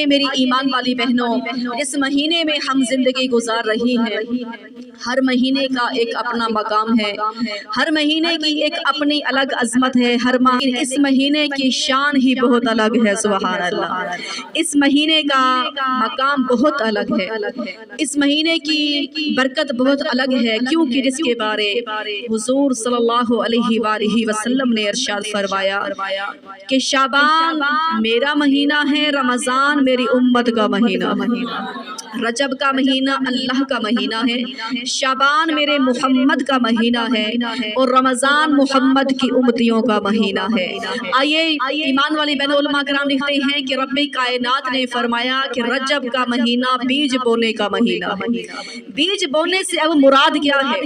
میری ایمان والی بہنوں، اس مہینے میں ہم زندگی گزار رہی ہیں، ہر مہینے کا ایک اپنا مقام ہے، ہر مہینے کی ایک اپنی الگ عظمت ہے، اس مہینے کی شان ہی بہت الگ ہے۔ سبحان اللہ، اس مہینے کا مقام بہت الگ ہے، اس مہینے کی برکت بہت الگ ہے، کیونکہ جس کے بارے حضور صلی اللہ علیہ وآلہ وسلم نے ارشاد فرمایا کہ شعبان میرا مہینہ ہے، رمضان میری امت کا مہینہ، رجب کا مہینہ اللہ کا مہینہ ہے، شعبان میرے محمد کا مہینہ ہے، اور رمضان محمد کی امتیوں کا مہینہ ہے۔ آئیے ایمان والی بہن، علماء کرام لکھتے ہیں کہ رب کائنات نے فرمایا کہ رجب کا مہینہ بیج بونے کا مہینہ ہے۔ بیج بونے سے اب مراد کیا ہے؟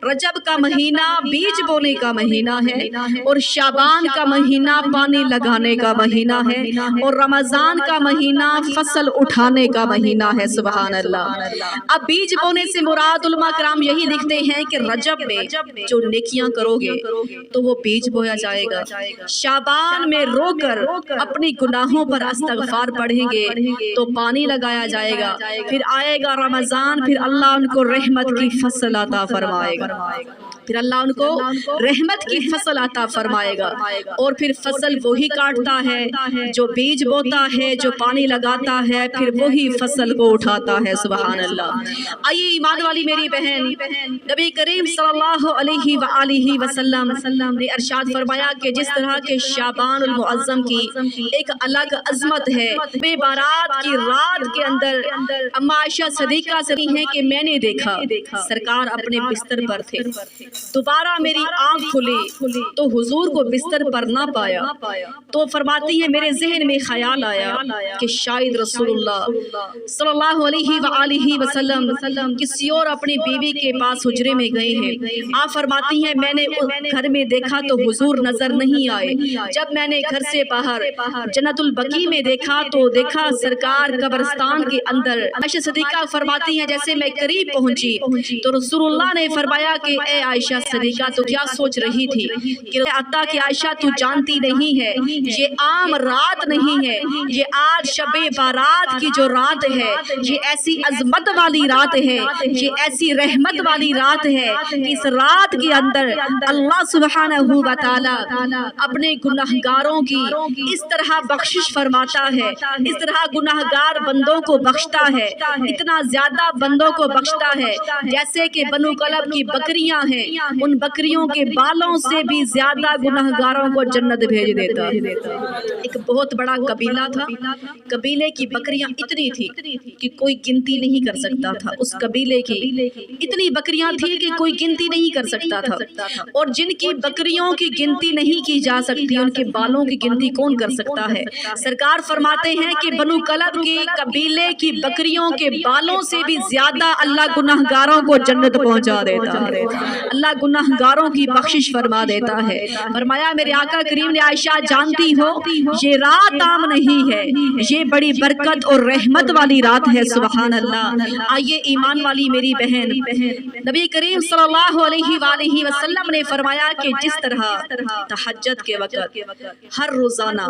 رجب کا مہینہ بیج بونے کا مہینہ ہے، اور شعبان کا مہینہ پانی لگانے کا مہینہ ہے، اور رمضان کا مہینہ فصل اٹھانے کا مہینہ ہے۔ سبحان اللہ۔ اب بیج بونے سے مراد علماء کرام یہی لکھتے ہیں کہ رجب میں جو نیکیاں کرو گے تو وہ بیج بویا جائے گا، شعبان میں رو کر اپنی گناہوں پر استغفار پڑھیں گے تو پانی لگایا جائے گا، پھر آئے گا رمضان، پھر اللہ ان کو رحمت کی فصل عطا فرمائے گا، پھر اللہ ان کو رحمت کی فصل عطا فرمائے گا، اور پھر فصل وہی کاٹتا ہے جو بیج بوتا ہے، جو پانی لگاتا ہے، پھر وہی فصل کو اٹھاتا ہے۔ سبحان اللہ۔ آئیے ایمان والی میری بہن، نبی کریم صلی اللہ علیہ وآلہ وسلم نے ارشاد فرمایا کہ جس طرح کے شعبان المعظم کی ایک الگ عظمت ہے، بے بارات کی رات کے اندر اما عائشہ صدیقہ سے ہیں کہ میں نے دیکھا سرکار اپنے بستر پر تھے، دوبارہ میری آنکھ کھلی تو حضور کو بستر پر نہ پایا، تو فرماتی ہیں میرے ذہن میں خیال آیا کہ شاید رسول اللہ صلی اللہ علیہ وآلہ وسلم کسی اور اپنی بیوی کے پاس حجرے میں گئے ہیں۔ آپ فرماتی ہیں میں نے گھر میں دیکھا تو حضور نظر نہیں آئے، جب میں نے گھر سے باہر جنت البقیع میں دیکھا تو دیکھا سرکار قبرستان کے اندر۔ عائشہ صدیقہ فرماتی ہیں جیسے میں قریب پہنچی تو رسول اللہ نے فرمایا کہ اے عائشہ صدیقہ تو کیا سوچ رہی تھی؟ کہ عائشہ تو جانتی نہیں ہے یہ عام رات نہیں ہے، یہ آج شب بارات کی جو رات ہے یہ ایسی عظمت والی رات ہے، یہ ایسی رحمت والی رات ہے، اس رات کے اندر اللہ سبحانہ و تعالی اپنے گناہگاروں کی اس طرح بخشش فرماتا ہے، اس طرح گناہگار بندوں کو بخشتا ہے، اتنا زیادہ بندوں کو بخشتا ہے جیسے کہ بنو کلب کی بکریاں ہیں، ان بکریوں کے بالوں سے بھی زیادہ گناہگاروں کو جنت بھیج دیتا ہے۔ ایک بہت بڑا قبیلہ تھا، قبیلے کی بکریاں اتنی تھی کہ کوئی گنتی نہیں کر سکتا تھا، اس قبیلے کی اتنی بکریاں تھی کہ کوئی گنتی نہیں کر سکتا تھا، اور جن کی بکریوں کی گنتی نہیں کی جا سکتی ان کے بالوں کی گنتی کون کر سکتا ہے؟ سرکار فرماتے ہیں کہ بنو کلب کی قبیلے کی بکریوں کے بالوں سے بھی زیادہ اللہ گناہگاروں کو جنت پہنچا دیتا ہے، اللہ گناہگاروں کی بخشش فرما دیتا ہے۔ فرمایا میرے آقا کریم نے عائشہ جانتی ہو یہ رات عام نہیں ہے، یہ بڑی برکت اور رحمت والی رات ہے۔ سبحان اللہ۔ آئیے ایمان والی میری بہن، نبی کریم صلی اللہ علیہ وآلہ وسلم نے فرمایا کہ جس طرح تہجد کے وقت ہر روزانہ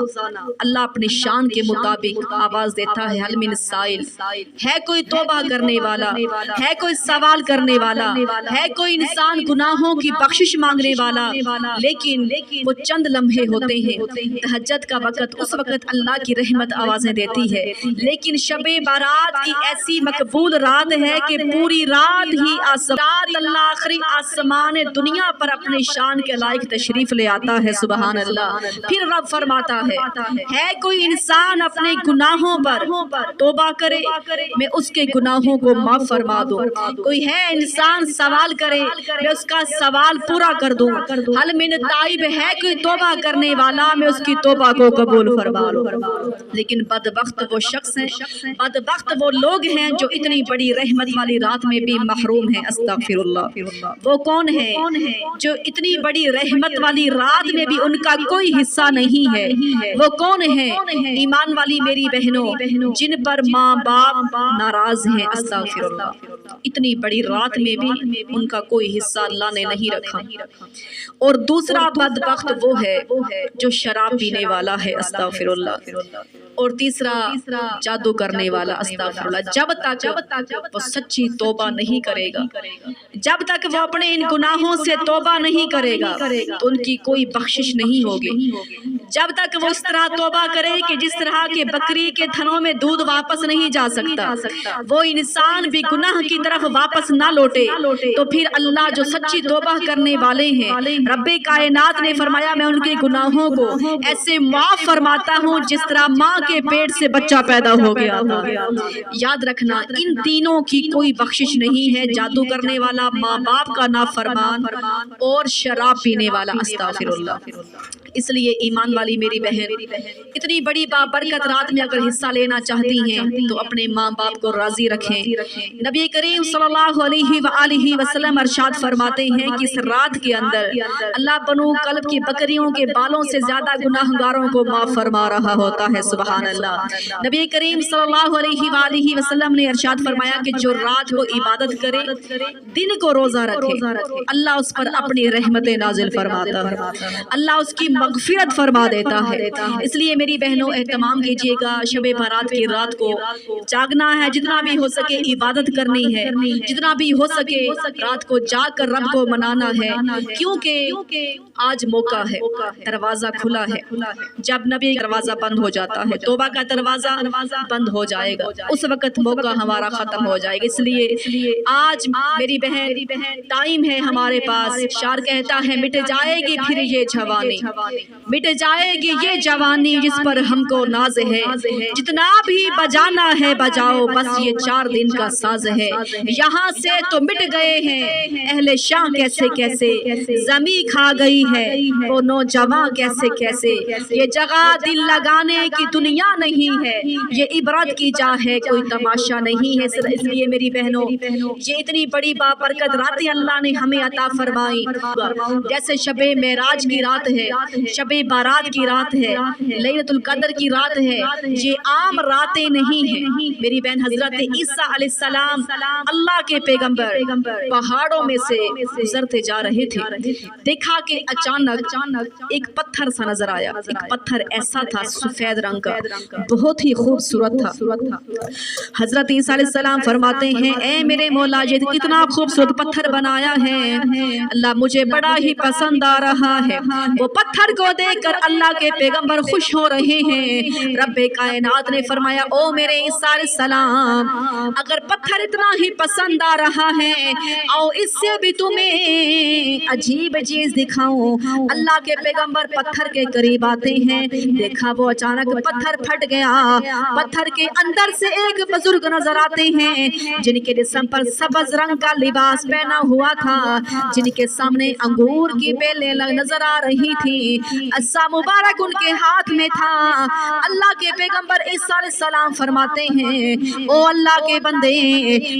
اللہ اپنی شان کے مطابق آواز دیتا ہے حل من سائل، ہے کوئی توبہ کرنے والا، ہے کوئی سوال کرنے والا، ہے کوئی انسان گناہوں کی بخشش مانگنے والا، لیکن وہ چند لمحے ہوتے ہیں، تہجد کا وقت، اس وقت اللہ کی رحمت آوازیں دیتی ہے، لیکن شب بارات کی ایسی مقبول رات ہے کہ پوری رات ہی اللہ آخری آسمان دنیا پر اپنی شان کے لائق تشریف لے آتا ہے۔ سبحان اللہ۔ پھر رب فرماتا ہے کوئی انسان اپنے گناہوں پر توبہ کرے میں اس کے گناہوں کو معاف فرما دوں، کوئی ہے انسان سوال کرے میں اس کا سوال پورا کر دوں، حل من تائب ہے کوئی توبہ کرنے والا میں اس کی توبہ کو قبول فرما لوں۔ لیکن بدبخت وہ شخص ہیں، بدبخت وہ لوگ ہیں جو اتنی بڑی رحمت والی رات میں بھی محروم ہیں۔ استغفر اللہ۔ وہ کون ہے جو اتنی بڑی رحمت والی رات میں بھی ان کا کوئی حصہ نہیں ہے؟ وہ کون ہے؟ ایمان والی میری بہنوں جن پر ماں باپ ناراض ہیں۔ استغفر اللہ۔ اتنی بڑی رات میں بھی ان کا کوئی حصہ اللہ نے نہیں رکھا۔ اور دوسرا بدبخت وہ ہے جو شراب پینے والا ہے، استغفر اللہ، اور تیسرا جادو کرنے والا، استغفر اللہ۔ جب تک وہ سچی توبہ نہیں کرے گا، جب تک وہ اپنے ان گناہوں سے توبہ نہیں کرے گا تو ان کی کوئی بخشش نہیں ہوگی۔ جب تک وہ اس طرح توبہ کرے کہ جس طرح کے بکری کے تھنوں میں دودھ واپس نہیں جا سکتا، وہ انسان بھی گناہ کی طرف واپس نہ لوٹے، تو پھر اللہ جو سچی توبہ کرنے والے ہیں، رب کائنات نے فرمایا میں ان کے گناہوں کو ایسے معاف فرماتا ہوں جس طرح ماں کے پیٹ سے بچہ پیدا ہو گیا تھا۔ یاد رکھنا ان تینوں کی کوئی بخشش نہیں ہے، جادو کرنے والا، ماں باپ کا نافرمان اور شراب پینے والا، استغفر اللہ۔ اس لیے ایمان والی میری بہن، اتنی بڑی بابرکت رات میں اگر حصہ لینا چاہتی ہیں تو اپنے ماں باپ کو راضی رکھیں۔ نبی کریم صلی اللہ علیہ وآلہ وسلم ارشاد فرماتے ہیں کہ اس رات کے اندر اللہ بنو کلب کی بکریوں کے بالوں سے زیادہ گناہگاروں کو معاف فرما رہا ہوتا ہے، سبحان اللہ۔ نبی کریم صلی اللہ علیہ وآلہ وسلم نے ارشاد فرمایا کہ جو رات کو عبادت کرے، دن کو روزہ رکھے، اللہ اس پر اپنی رحمت نازل فرماتا ہے، اللہ اس کی مغفرت فرما دیتا ہے۔ اس لیے میری بہنوں اہتمام کیجئے گا، شب بارات کی رات کو جاگنا ہے، جتنا بھی ہو سکے عبادت کرنی ہے، جتنا بھی ہو سکے رات کو جاگ کر رب کو منانا ہے، کیونکہ آج موقع ہے، دروازہ کھلا ہے۔ جب نبی دروازہ بند ہو جاتا ہے، توبہ کا دروازہ بند ہو جائے گا، اس وقت موقع ہمارا ختم ہو جائے گا۔ اس لیے آج میری بہن ٹائم ہے ہمارے پاس، شاعر کہتا ہے مٹ جائے گی پھر یہ جوانی، مٹ جائے گی یہ جوانی جس پر ہم کو ناز ہے، جتنا بھی بجانا ہے بجاؤ بس یہ 4 دن کا ساز ہے۔ یہاں سے تو مٹ گئے ہیں اہل شاہ کیسے کیسے، زمین کھا گئی ہے وہ نوجوان کیسے کیسے، یہ جگہ دل لگانے کی دنیا نہیں ہے، یہ عبرت کی جا ہے کوئی تماشا نہیں ہے۔ اس لیے میری بہنوں یہ اتنی بڑی بابرکت راتیں اللہ نے ہمیں عطا فرمائی، جیسے شب معراج کی رات ہے، شب بارات کی رات ہے، لیلۃ القدر کی رات ہے، یہ عام راتیں نہیں ہیں۔ میری بہن حضرت عیسیٰ علیہ السلام اللہ کے پیغمبر پہاڑوں میں سے گزرتے جا رہے تھے، دیکھا کہ اچانک ایک پتھر سا نظر آیا، ایک پتھر ایسا تھا سفید رنگ کا، بہت ہی خوبصورت تھا۔ حضرت عیسیٰ علیہ السلام فرماتے ہیں اے میرے مولا یہ کتنا خوبصورت پتھر بنایا ہے، اللہ مجھے بڑا ہی پسند آ رہا ہے۔ وہ پتھر کو دیکھ کر اللہ کے پیغمبر خوش ہو رہے ہیں۔ رب کائنات نے فرمایا او میرے عیسیٰ علیہ السلام اگر پتھر اتنا ہی پسند آ رہا ہے او اس سے بھی تمہیں عجیب چیز دکھاؤں۔ اللہ کے پیغمبر پتھر کے قریب آتے ہیں، دیکھا وہ اچانک پتھر پھٹ گیا، پتھر کے اندر سے ایک بزرگ نظر آتے ہیں جن کے جسم پر سبز رنگ کا لباس پہنا ہوا تھا، جن کے سامنے انگور کی بیلیں نظر آ رہی تھی، عصا مبارک ان کے ہاتھ میں تھا۔ اللہ کے پیغمبر عیسیٰ علیہ السلام فرماتے ہیں او اللہ کے بندے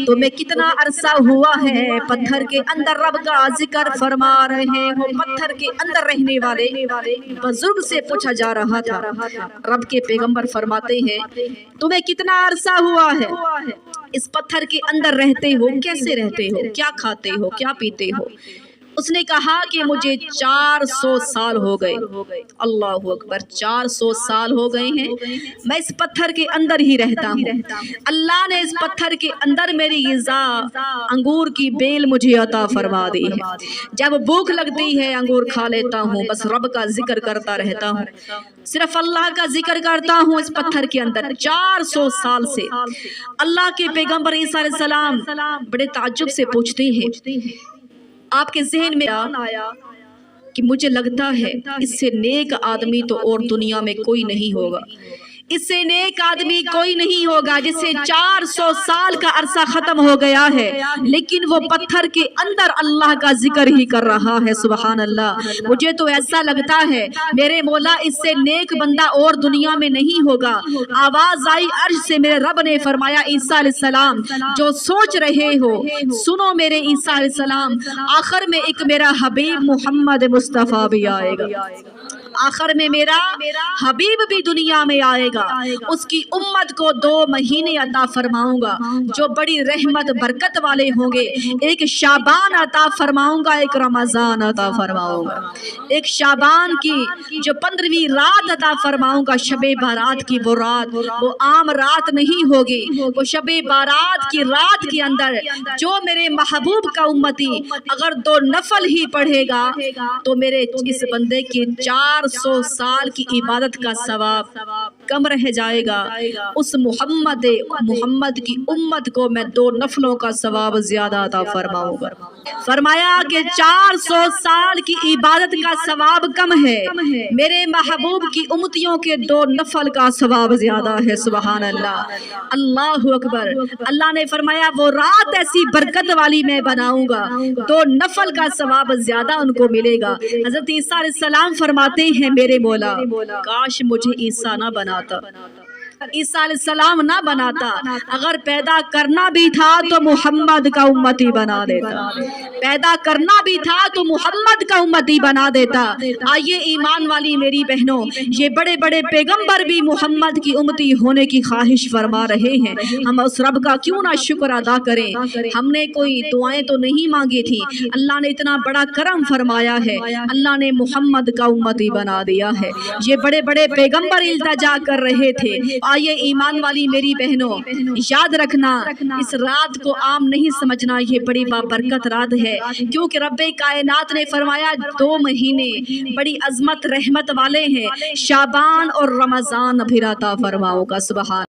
تمہیں کتنا عرصہ ہوا ہے پتھر کے اندر رب کا ذکر فرما رہے ہو۔ پتھر کے اندر رہنے والے بزرگ سے پوچھا جا رہا تھا، رب کے پیغمبر فرماتے ہیں تمہیں کتنا عرصہ ہوا ہے اس پتھر کے اندر رہتے ہو، کیسے رہتے ہو، کیا کھاتے ہو، کیا پیتے ہو؟ اس نے کہا کہ مجھے 400 سال ہو گئے۔ اللہ اکبر، 400 سال ہو گئے ہیں میں اس پتھر کے اندر ہی رہتا ہوں، اللہ نے اس پتھر کے اندر میری غذا انگور کی بیل مجھے عطا فرما دی ہے، جب بھوک لگتی ہے انگور کھا لیتا ہوں، بس رب کا ذکر کرتا رہتا ہوں، صرف اللہ کا ذکر کرتا ہوں اس پتھر کے اندر 400 سال سے۔ اللہ کے پیغمبر عیسیٰ علیہ السلام بڑے تعجب سے پوچھتے ہیں آپ کے ذہن میں آیا کہ مجھے لگتا ہے اس سے نیک آدمی تو اور دنیا میں کوئی نہیں ہوگا، اس سے نیک آدمی کوئی نہیں ہوگا جس سے 400 سال کا عرصہ ختم ہو گیا ہے لیکن وہ پتھر کے اندر اللہ کا ذکر ہی کر رہا ہے، سبحان اللہ۔ مجھے تو ایسا لگتا ہے میرے مولا اس سے نیک بندہ اور دنیا میں نہیں ہوگا۔ آواز آئی عرش سے، میرے رب نے فرمایا عیسیٰ علیہ السلام جو سوچ رہے ہو سنو میرے عیسیٰ علیہ السلام، آخر میں ایک میرا حبیب محمد مصطفیٰ بھی آئے گا۔ آخر میں میرا حبیب بھی دنیا میں آئے گا، اس کی امت کو 2 مہینے عطا فرماؤں گا جو بڑی رحمت برکت والے ہوں گے۔ ایک شعبان عطا فرماؤں گا، ایک رمضان عطا فرماؤں گا۔ ایک شعبان کی جو 15ویں رات عطا فرماؤں گا، شب بارات کی وہ رات، وہ عام رات نہیں ہوگی، وہ شب بارات کی رات کے اندر جو میرے محبوب کا امتی اگر 2 نفل ہی پڑھے گا تو میرے اس بندے کی 400 سال کی عبادت کا ثواب کم رہ جائے گا۔ اس محمد کی امت کو میں 2 نفلوں کا ثواب زیادہ عطا فرماؤں گا۔ فرمایا کہ 400 سال کی عبادت کا ثواب کم ہے، میرے محبوب کی امتیوں کے 2 نفل کا ثواب زیادہ ہے۔ سبحان اللہ، اللہ اکبر۔ اللہ نے فرمایا وہ رات ایسی برکت والی میں بناؤں گا، 2 نفل کا ثواب زیادہ ان کو ملے گا۔ حضرت عیسیٰ علیہ السلام فرماتے ہیں میرے مولا کاش مجھے عیسیٰ نہ بناتا، عیسیٰ علیہ السلام نہ بناتا، اگر پیدا کرنا بھی تھا تو محمد کا امتی بنا دیتا، پیدا کرنا بھی تھا تو محمد کا امتی بنا دیتا۔ آئیے ایمان والی میری بہنوں، یہ بڑے بڑے پیغمبر بھی محمد کی امتی ہونے کی خواہش فرما رہے ہیں، ہم اس رب کا کیوں نہ شکر ادا کریں۔ ہم نے کوئی دعائیں تو نہیں مانگی تھی، اللہ نے اتنا بڑا کرم فرمایا ہے، اللہ نے محمد کا امتی بنا دیا ہے۔ یہ بڑے بڑے پیغمبر التجا کر رہے تھے۔ آئیے ایمان والی میری بہنوں، یاد رکھنا اس رات کو عام نہیں سمجھنا، یہ بڑی بابرکت رات ہے، کیونکہ رب کائنات نے فرمایا 2 مہینے بڑی عظمت رحمت والے ہیں، شعبان اور رمضان بھی عطا فرماؤں گا۔ سبحان